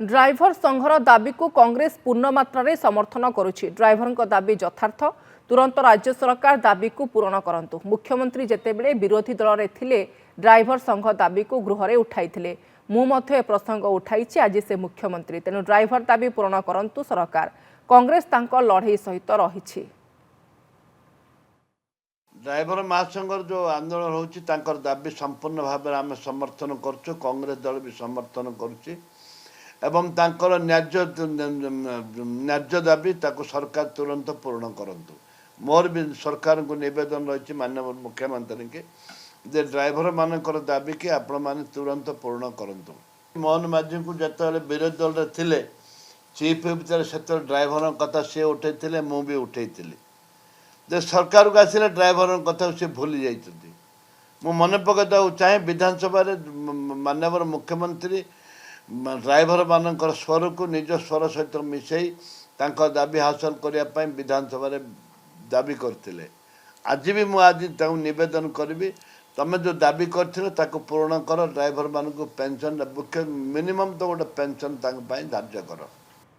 Driver संघर दाबी को कांग्रेस पूर्ण मात्रा समर्थन करुछि। ड्राइवर दाबी यथार्थ, तुरंत राज्य सरकार दाबी को पूरण करंतु। मुख्यमंत्री जेतेबेले विरोधी दल रे थिले ड्राइवर संघ दाबी को गृह रे उठाइथिले। मु मध्य ए प्रसंग उठाइछि आज से मुख्यमंत्री, तेणु ड्राइवर दाबी पूरण करंतु सरकार। कांग्रेस तांको लड़ाई सहित रहिछि। ड्राइवर महासंघ जो आंदोलन होछि तांकर दाबी संपूर्ण भाव आम समर्थन करुछु। कांग्रेस दल भी समर्थन करुछि एवं तांकर न्याय्य दाबी ताको सरकार तुरंत पूर्ण करंतु। मोर भी सरकार को निवेदन रही माननीय मुख्यमंत्री के जे ड्राइवर मानकर दाबी कि आपण माने तुरंत पूर्ण करंतु। मोहन माझी को जिते विरोधी दल रे थिले चीफ विचार से ड्राइवर कथा सी उठे मु भी उठे जे सरकार को आसिले ड्राइवर कथा से भूली जाइछथि। मु मन पकता चाहे विधानसभा माननीय मुख्यमंत्री ड्राइवर मानकर स्वर को निज स्वर सहित मिसई तांका दाबी हासिल करने विधानसभा दाबी करते। आज भी मुझे निवेदन करी तमें जो दाबी कर पूर्ण कर। ड्राइवर मान पेंशन मिनिमम तो गोटे पेंशन धार्य कर।